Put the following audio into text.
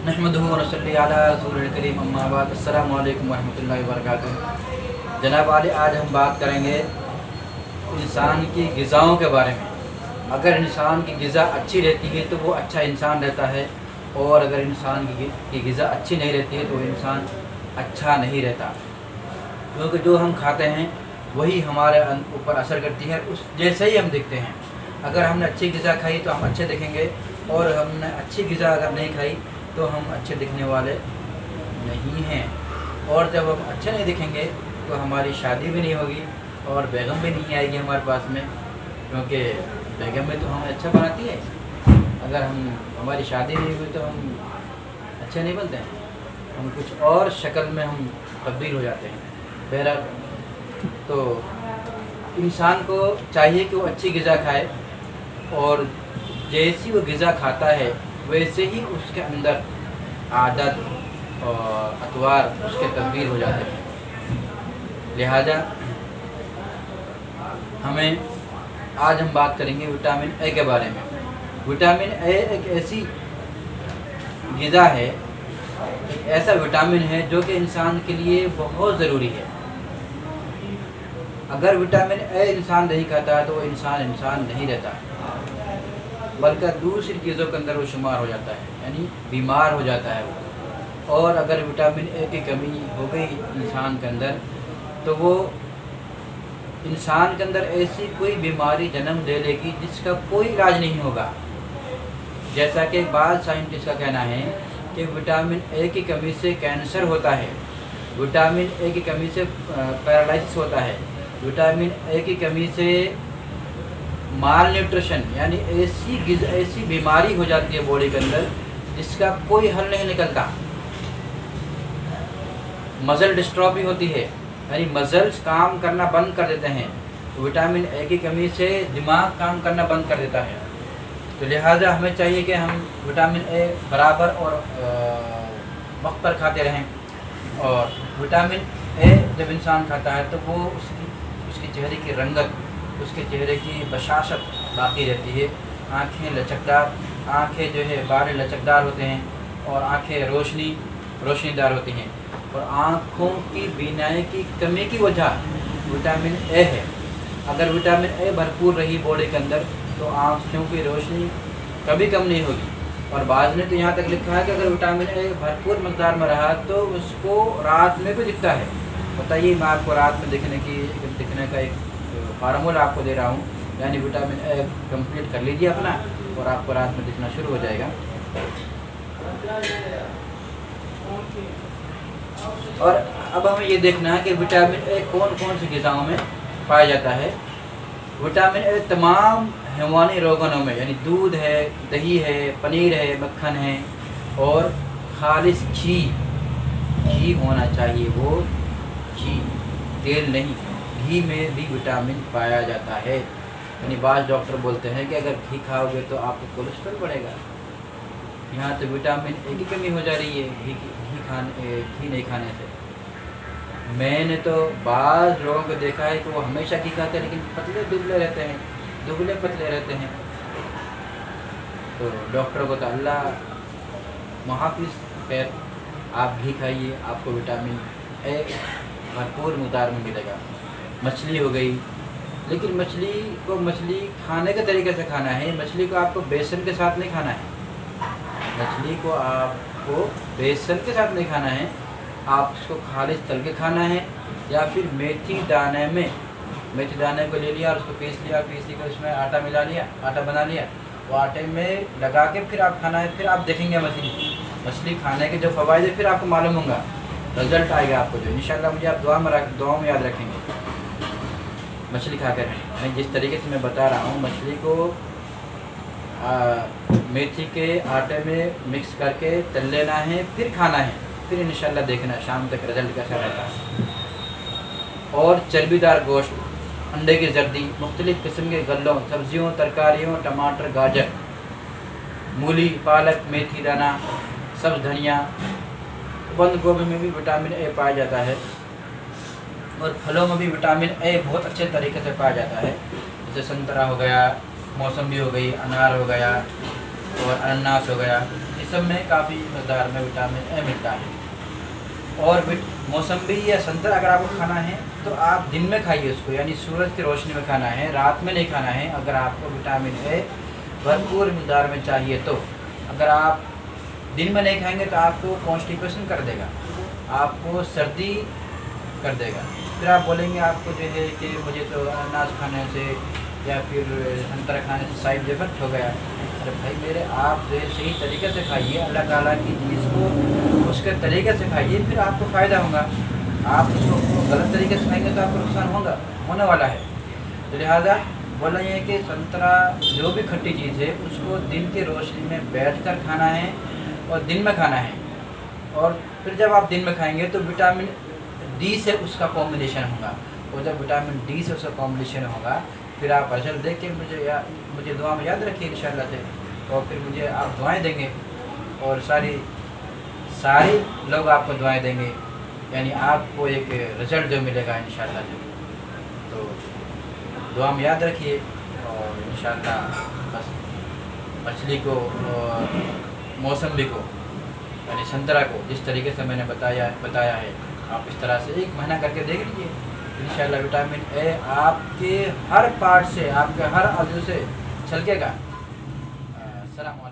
नहमदुहु व नसल्ली अला रसूलिल करीम अम्मा बाद। अस्सलामु अलैकुम व रहमतुल्लाहि व बरकातुहू। जनाब वाले, आज हम बात करेंगे इंसान की ग़िज़ाओं के बारे में। अगर इंसान की ग़िज़ा अच्छी रहती है तो वो अच्छा इंसान रहता है, और अगर इंसान की ग़िज़ा अच्छी नहीं रहती है तो वो इंसान अच्छा नहीं रहता, क्योंकि जो हम खाते हैं वही हमारे ऊपर असर करती है। उस जैसे ही हम दिखते हैं। अगर हमने अच्छी ग़िज़ा खाई तो हम अच्छे दिखेंगे, और हमने अच्छी ग़िज़ा अगर नहीं खाई तो हम अच्छे दिखने वाले नहीं हैं। और जब हम अच्छे नहीं दिखेंगे तो हमारी शादी भी नहीं होगी और बेगम भी नहीं आएगी हमारे पास में, क्योंकि बेगम में तो हमें अच्छा बनाती है। अगर हमारी शादी नहीं हुई तो हम अच्छे नहीं बनते हैं, हम कुछ और शक्ल में हम तब्दील हो जाते हैं। बहरहाल, तो इंसान को चाहिए कि वो अच्छी ग़िज़ा खाए, और जैसी वो ग़िज़ा खाता है वैसे ही उसके अंदर आदत और अतवार उसके तब्दील हो जाते हैं। लिहाजा आज हम बात करेंगे विटामिन ए के बारे में। विटामिन ए एक ऐसी ग़िज़ा है, एक ऐसा विटामिन है जो कि इंसान के लिए बहुत ज़रूरी है। अगर विटामिन ए इंसान नहीं खाता है तो वो इंसान नहीं रहता, बल्कि दूसरी चीज़ों के अंदर वो शुमार हो जाता है, यानी बीमार हो जाता है वो। और अगर विटामिन ए की कमी हो गई इंसान के अंदर तो वो इंसान के अंदर ऐसी कोई बीमारी जन्म ले लेगी जिसका कोई इलाज नहीं होगा। जैसा कि बाद साइंटिस्ट का कहना है कि विटामिन ए की कमी से कैंसर होता है, विटामिन ए की कमी से पैरालिसिस होता है, विटामिन ए की कमी से माल न्यूट्रिशन यानी ऐसी बीमारी हो जाती है बॉडी के अंदर जिसका कोई हल नहीं निकलता। मसल डिस्ट्रॉफी होती है, यानी मसल्स काम करना बंद कर देते हैं। तो विटामिन ए की कमी से दिमाग काम करना बंद कर देता है। तो लिहाजा हमें चाहिए कि हम विटामिन ए बराबर और वक्त पर खाते रहें। और विटामिन ए जब इंसान खाता है तो वो उसकी चेहरे की रंगत, उसके चेहरे की बशाशत बाकी रहती है। आँखें लचकदार, आँखें जो है बाल लचकदार होते हैं, और आँखें रोशनीदार होती हैं। और आँखों की बीनाई की कमी की वजह विटामिन ए है। अगर विटामिन ए भरपूर रही बॉडी के अंदर तो आँखों की रोशनी कभी कम नहीं होगी। और बाद ने तो यहाँ तक लिखा है कि अगर विटामिन ए भरपूर मकदार में रहा तो उसको रात में भी दिखता है। बताइए, मैं आपको रात में दिखने का एक फार्मूला आपको दे रहा हूँ, यानी विटामिन ए कंप्लीट कर लीजिए अपना, और आपको रात में दिखना शुरू हो जाएगा। और अब हमें ये देखना है कि विटामिन ए कौन कौन सी ग़िज़ाओं में पाया जाता है। विटामिन ए तमाम हैवानी रोगनों में, यानी दूध है, दही है, पनीर है, मक्खन है, और खालिस घी होना चाहिए। वो घी, तेल नहीं, घी में भी विटामिन पाया जाता है। यानी बाज़ डॉक्टर बोलते हैं कि अगर घी खाओगे तो आपको कोलेस्ट्रॉल बढ़ेगा। यहाँ तो विटामिन ए की कमी हो जा रही है घी नहीं खाने से। मैंने तो बाज़ लोगों को देखा है कि वो हमेशा घी खाते हैं, लेकिन दुबले पतले रहते हैं। तो डॉक्टर को तो अल्लाह मुहाफ़िज़, खैर आप घी खाइए, आपको विटामिन ए भरपूर मकदार में मिलेगा। मछली हो गई, लेकिन मछली खाने के तरीके से खाना है। मछली को आपको बेसन के साथ नहीं खाना है, मछली को आपको बेसन के साथ नहीं खाना है। आप उसको खालिस तल के खाना है, या फिर मेथी दाने को ले लिया और उसको पीस के उसमें आटा बना लिया, वो आटे में लगा के फिर आप खाना है। फिर आप देखेंगे मछली खाने के जो फ़वाइद है फिर आपको मालूम होगा, रिज़ल्ट आएगा आपको जो इंशाल्लाह। मुझे आप दुआ में याद रखेंगे मछली खाकर। मैं जिस तरीके से मैं बता रहा हूँ, मछली को मेथी के आटे में मिक्स करके तल लेना है, फिर खाना है, फिर इंशाल्लाह देखना शाम तक रिज़ल्ट कैसा रहता है। और चर्बीदार गोश्त, अंडे की जर्दी, मुख्तलिफ़ किस्म के गल्लों, सब्जियों, तरकारियों, टमाटर, गाजर, मूली, पालक, मेथी दाना, सब्ज़ धनिया, बंद गोभी में भी विटामिन ए पाया जाता है। और फलों में भी विटामिन ए बहुत अच्छे तरीके से पाया जाता है, जैसे संतरा हो गया, मौसम्बी हो गई, अनार हो गया, और अनानास हो गया। सब में काफ़ी मकदार में विटामिन ए मिलता है। और मौसम्बी या संतरा अगर आपको खाना है तो आप दिन में खाइए उसको, यानी सूरज की रोशनी में खाना है, रात में नहीं खाना है। अगर आपको विटामिन ए भरपूर मकदार में चाहिए तो अगर आप दिन में नहीं खाएंगे तो आपको कॉन्स्टिपेशन कर देगा, आपको सर्दी कर देगा। फिर आप बोलेंगे आपको जो है कि मुझे तो अनाज खाने से या फिर संतरा खाने से साइड इफेक्ट हो गया। अरे भाई मेरे, आप जो है सही तरीके से खाइए, अल्लाह ताला की चीज़ को उसके तरीके से खाइए, फिर आपको फ़ायदा होगा। आप उसको गलत तरीके से खाएंगे तो आपको नुकसान होने वाला है। तो लिहाजा बोला ये कि संतरा जो भी खट्टी चीज़ है उसको दिन की रोशनी में बैठकर खाना है और दिन में खाना है। और फिर जब आप दिन में खाएंगे तो विटामिन डी से उसका कॉम्बिनेशन होगा, और जब विटामिन डी से उसका कॉम्बिनेशन होगा फिर आप रिजल्ट देख के मुझे दुआ में याद रखिए इंशाल्लाह से, और फिर मुझे आप दुआएं देंगे और सारे लोग आपको दुआएं देंगे, यानी आपको एक रिजल्ट जो मिलेगा इंशाल्लाह से। तो दुआ में याद रखिए और इंशाल्लाह बस मछली को और मौसम्बी को यानी संतरा को जिस तरीके से मैंने बताया है आप इस तरह से 1 महीना करके देख लीजिए। इंशाल्लाह विटामिन ए आपके हर पार्ट से, आपके हर अज़ू से छलकेगा। सलाम।